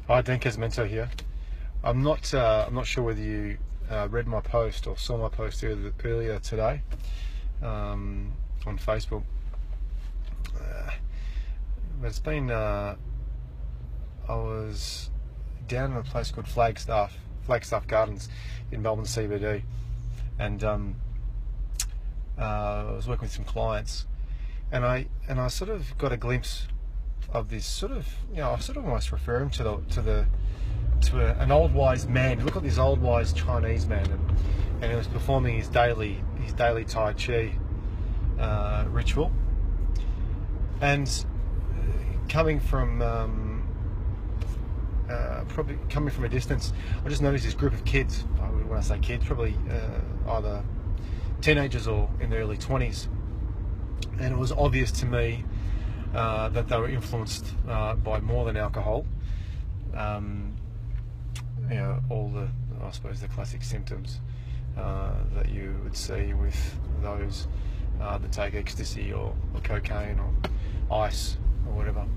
Hi, Dan Casmento here. I'm not sure whether you read my post or saw my post earlier today on Facebook. But it's been I was down in a place called Flagstaff Gardens in Melbourne CBD, and I was working with some clients, and I sort of got a glimpse of this sort of, I sort of almost refer him to an old wise man. Look at this old wise Chinese man, and he was performing his daily Tai Chi ritual, and coming from probably coming from a distance, I just noticed this group of kids. When I say kids, probably either teenagers or in their early 20s, and it was obvious to me that they were influenced by more than alcohol. All the, I suppose, the classic symptoms that you would see with those that take ecstasy or cocaine or ice or whatever.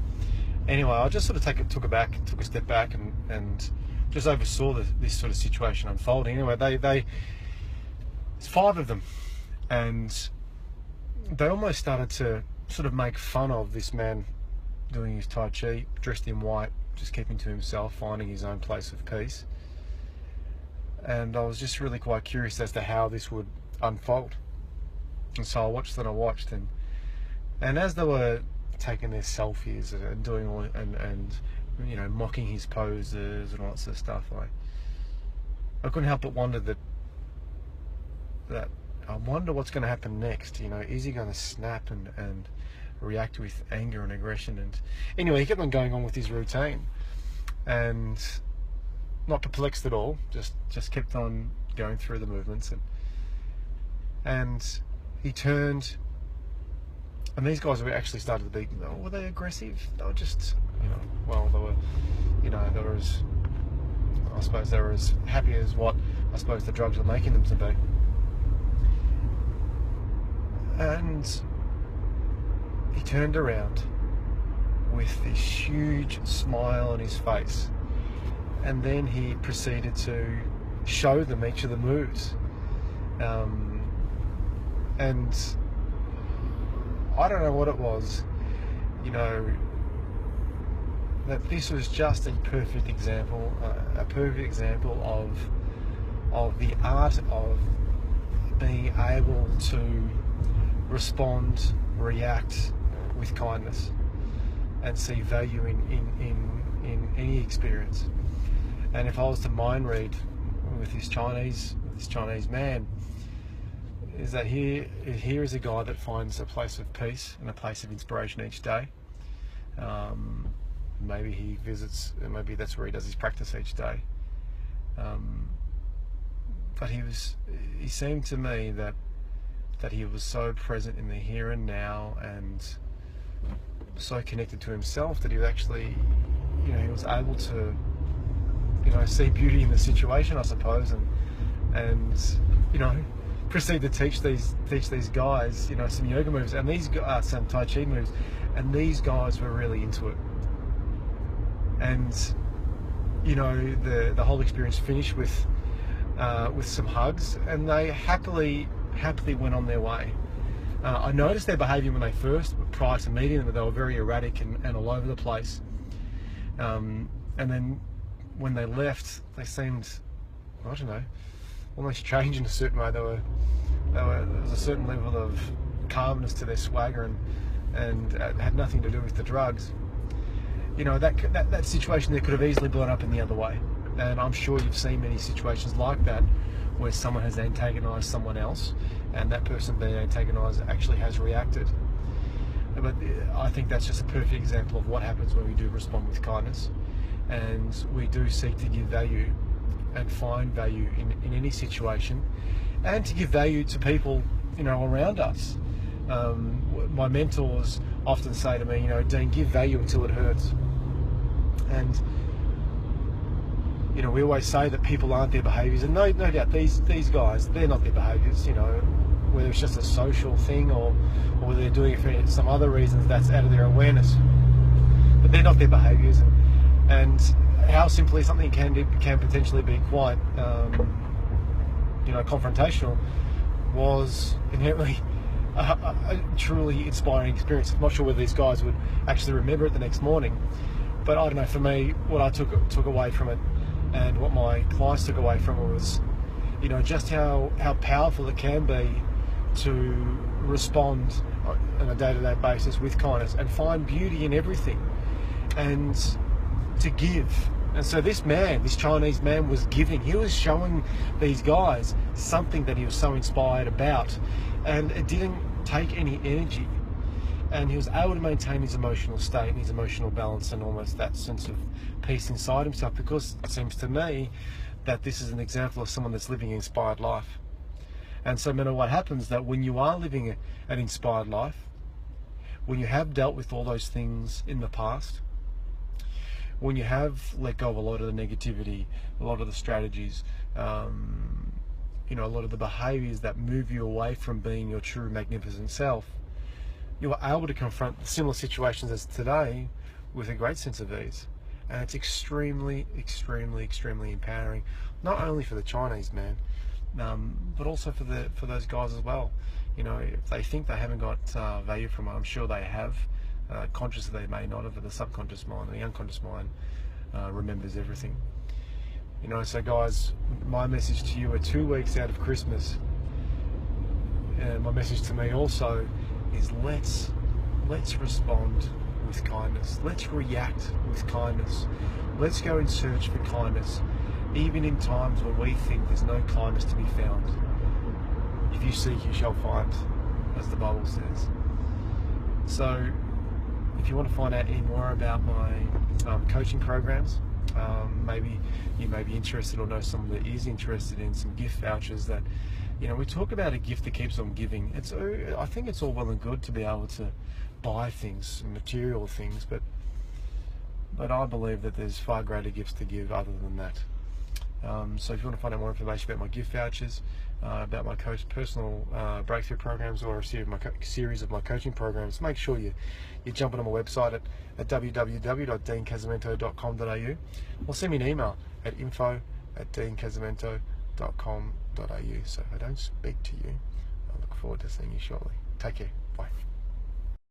Anyway, I just sort of took a step back and just oversaw this sort of situation unfolding. Anyway, it's 5 of them, and they almost started to sort of make fun of this man doing his Tai Chi, dressed in white, just keeping to himself, finding his own place of peace. And I was just really quite curious as to how this would unfold. And so I watched and as they were taking their selfies and doing all and mocking his poses and all that sort of stuff, I couldn't help but wonder that I wonder what's going to happen next. Is he going to snap and react with anger and aggression? And anyway, he kept on going on with his routine, and not perplexed at all, just kept on going through the movements, and he turned, and these guys were actually started to be, were they aggressive? They were just, they were as, I suppose they were as happy as what I suppose the drugs were making them to be. And he turned around with this huge smile on his face, and then he proceeded to show them each of the moves. And I don't know what it was, that this was just a perfect example of the art of being able to respond, react with kindness, and see value in any experience. And if I was to mind read with this Chinese man, is that here is a guy that finds a place of peace and a place of inspiration each day. Maybe he visits, maybe that's where he does his practice each day. But he seemed to me that he was so present in the here and now, and so connected to himself, that he was actually, he was able to, see beauty in the situation, I suppose, and proceed to teach these guys, some yoga moves, and some Tai Chi moves, and these guys were really into it. And the whole experience finished with some hugs, and they happily went on their way. I noticed their behaviour when they prior to meeting them, that they were very erratic and all over the place. And then when they left, they seemed, I don't know, almost changed in a certain way. There was a certain level of calmness to their swagger, and it had nothing to do with the drugs. That situation there could have easily blown up in the other way. And I'm sure you've seen many situations like that, where someone has antagonised someone else, and that person being antagonised actually has reacted. But I think that's just a perfect example of what happens when we do respond with kindness, and we do seek to give value and find value in any situation, and to give value to people around us. My mentors often say to me, Dean, give value until it hurts. And we always say that people aren't their behaviours, and no doubt these guys, they're not their behaviours, whether it's just a social thing or whether they're doing it for some other reasons that's out of their awareness. But they're not their behaviours, and how simply something can potentially be quite confrontational, was inherently a truly inspiring experience. I'm not sure whether these guys would actually remember it the next morning, but I don't know, for me, what I took away from it, and what my clients took away from it, was just how powerful it can be to respond on a day-to-day basis with kindness and find beauty in everything, and to give. And so this Chinese man was giving. He was showing these guys something that he was so inspired about, and it didn't take any energy, and he was able to maintain his emotional state and his emotional balance and almost that sense of peace inside himself, because it seems to me that this is an example of someone that's living an inspired life. And so no matter what happens, that when you are living an inspired life, when you have dealt with all those things in the past, when you have let go of a lot of the negativity, a lot of the strategies, a lot of the behaviors that move you away from being your true magnificent self, you are able to confront similar situations as today with a great sense of ease. And it's extremely, extremely, extremely empowering, not only for the Chinese man, but also for those guys as well. If they think they haven't got value from it, I'm sure they have. Consciously they may not have, but the subconscious mind, the unconscious mind remembers everything. So guys, my message to you, are 2 weeks out of Christmas, and my message to me also is let's respond with kindness. Let's react with kindness. Let's go in search for kindness, even in times when we think there's no kindness to be found. If you seek, you shall find, as the Bible says. So if you want to find out any more about my coaching programs, maybe you may be interested or know someone that is interested in some gift vouchers that, we talk about a gift that keeps on giving. I think it's all well and good to be able to buy things, material things, but I believe that there's far greater gifts to give other than that. So if you want to find out more information about my gift vouchers, about my personal breakthrough programs, or a series of my coaching programs, make sure you jump on my website at www.deancasamento.com.au, or send me an email at info@deancasamento.com.au. So if I don't speak to you, I look forward to seeing you shortly. Take care. Bye.